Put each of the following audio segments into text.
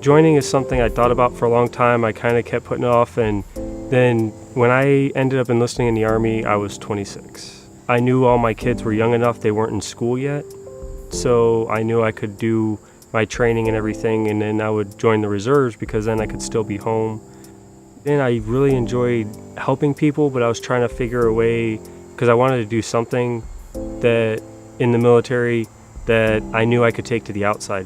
Joining is something I thought about for a long time. I kind of kept putting it off, and then when I ended up enlisting in the Army, I was 26. I knew all my kids were young enough, they weren't in school yet, so I knew I could do my training and everything, and then I would join the reserves because then I could still be home. And I really enjoyed helping people, but I was trying to figure a way, because I wanted to do something that in the military that I knew I could take to the outside,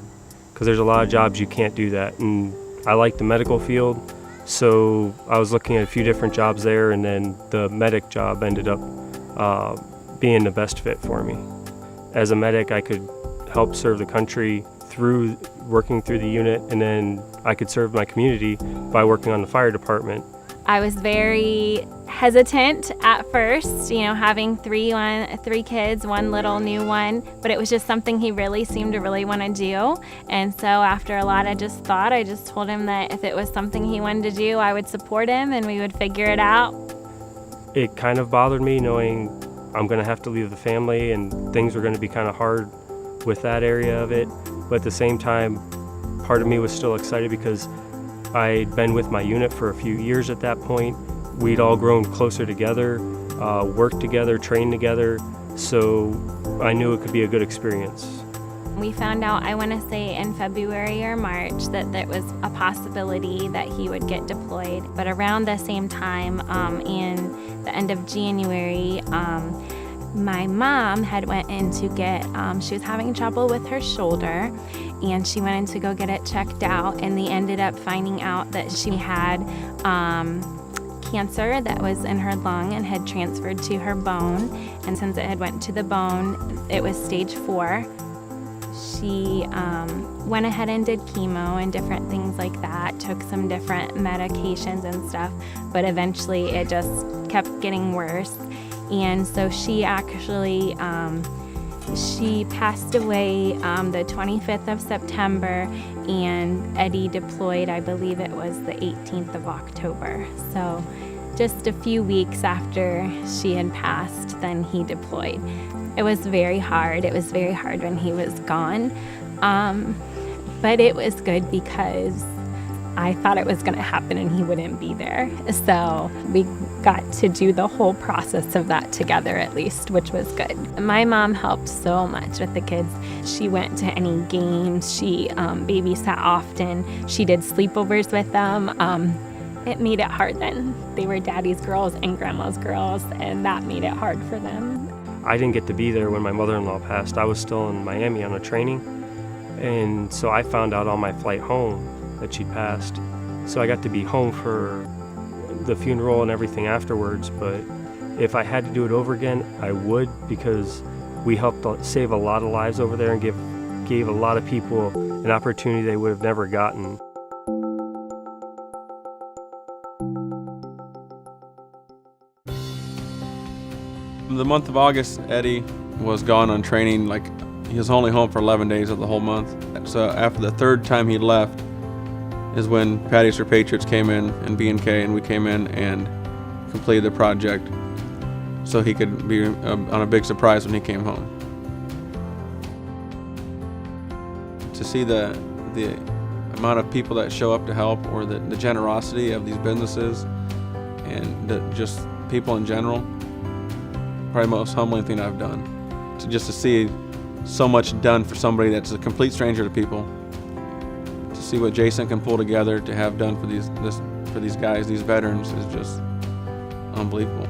because there's a lot of jobs you can't do that, and I like the medical field, so I was looking at a few different jobs there, and then the medic job ended up being the best fit for me. As a medic, I could help serve the country through working through the unit, and then I could serve my community by working on the fire department. I was very hesitant at first, having three kids, one little new one, but it was just something he really seemed to really want to do. And so after a lot of thought, I just told him that if it was something he wanted to do, I would support him and we would figure it out. It kind of bothered me knowing I'm going to have to leave the family and things were going to be kind of hard with that area of it. But at the same time, part of me was still excited because I'd been with my unit for a few years at that point. We'd all grown closer together, worked together, trained together, so I knew it could be a good experience. We found out, I want to say in February or March, that there was a possibility that he would get deployed. But around the same time, in the end of January, my mom had went in to get, she was having trouble with her shoulder, and she went in to go get it checked out, and they ended up finding out that she had cancer that was in her lung and had transferred to her bone. And since it had went to the bone, it was stage 4. She went ahead and did chemo and different things like that, took some different medications and stuff, but eventually it just kept getting worse. And so she actually, she passed away the 25th of September, and Eddie deployed, I believe it was the 18th of October. So just a few weeks after she had passed, then he deployed. It was very hard. It was very hard when he was gone, but it was good because I thought it was going to happen and he wouldn't be there. So we got to do the whole process of that together at least, which was good. My mom helped so much with the kids. She went to any games. She babysat often. She did sleepovers with them. It made it hard then. They were daddy's girls and grandma's girls, and that made it hard for them. I didn't get to be there when my mother-in-law passed. I was still in Miami on a training, and so I found out on my flight home that she passed. So I got to be home for the funeral and everything afterwards, but if I had to do it over again, I would, because we helped save a lot of lives over there and gave a lot of people an opportunity they would have never gotten. In the month of August, Eddie was gone on training. He was only home for 11 days of the whole month. So after the third time he left is when Patios For Patriots came in and B&K, and we came in and completed the project so he could be on a big surprise when he came home. To see the amount of people that show up to help, or the generosity of these businesses and just people in general, probably the most humbling thing I've done. Just to see so much done for somebody that's a complete stranger to people. To see what Jason can pull together to have done for these guys, these veterans, is just unbelievable.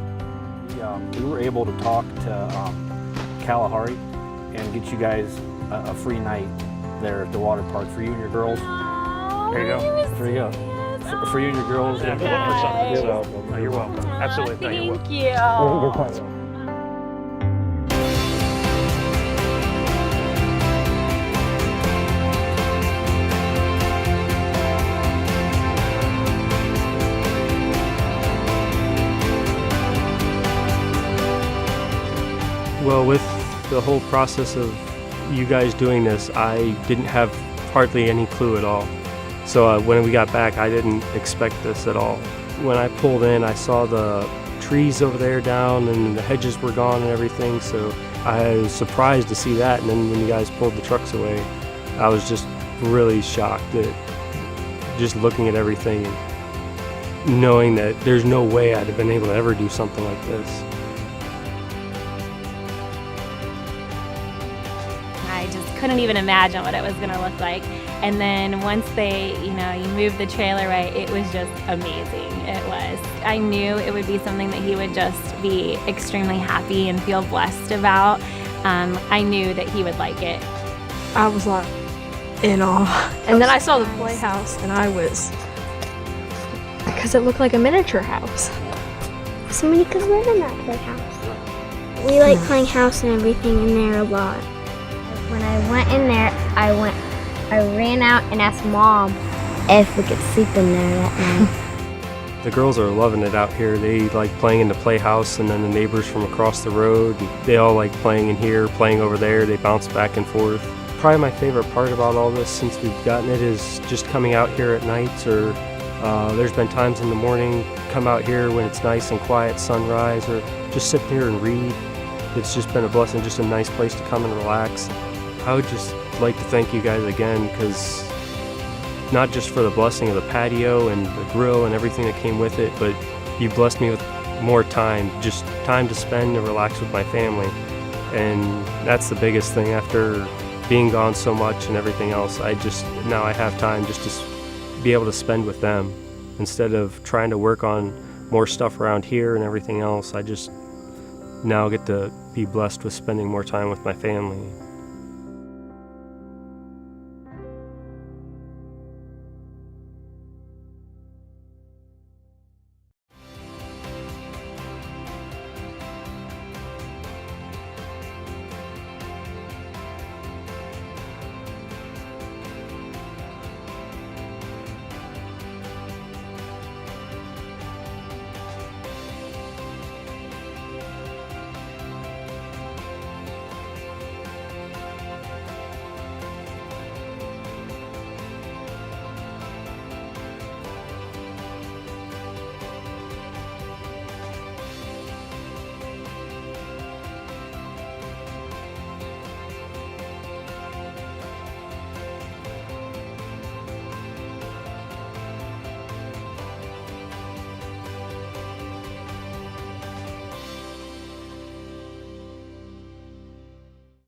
We were able to talk to Kalahari and get you guys a free night there at the water park for you and your girls. There you go. There you go. For you and your girls. Yeah, for something. So, you're welcome. Absolutely. No, you're welcome. Thank you. Well, with the whole process of you guys doing this, I didn't have hardly any clue at all. So when we got back, I didn't expect this at all. When I pulled in, I saw the trees over there down and the hedges were gone and everything, so I was surprised to see that. And then when you guys pulled the trucks away, I was just really shocked that just looking at everything and knowing that there's no way I'd have been able to ever do something like this. I just couldn't even imagine what it was going to look like. And then once you moved the trailer right, it was just amazing. It was. I knew it would be something that he would just be extremely happy and feel blessed about. I knew that he would like it. I was like in awe. And then I saw the playhouse and I was, because it looked like a miniature house. So many could live in that playhouse. We like playing house and everything in there a lot. When I went in there, I ran out and asked Mom if we could sleep in there that night. The girls are loving it out here. They like playing in the playhouse, and then the neighbors from across the road, they all like playing in here, playing over there. They bounce back and forth. Probably my favorite part about all this since we've gotten it is just coming out here at nights, or there's been times in the morning, come out here when it's nice and quiet, sunrise, or just sit here and read. It's just been a blessing, just a nice place to come and relax. I would just like to thank you guys again, because not just for the blessing of the patio and the grill and everything that came with it, but you blessed me with more time, just time to spend and relax with my family. And that's the biggest thing. After being gone so much and everything else, now I have time just to be able to spend with them instead of trying to work on more stuff around here and everything else. I just now get to be blessed with spending more time with my family.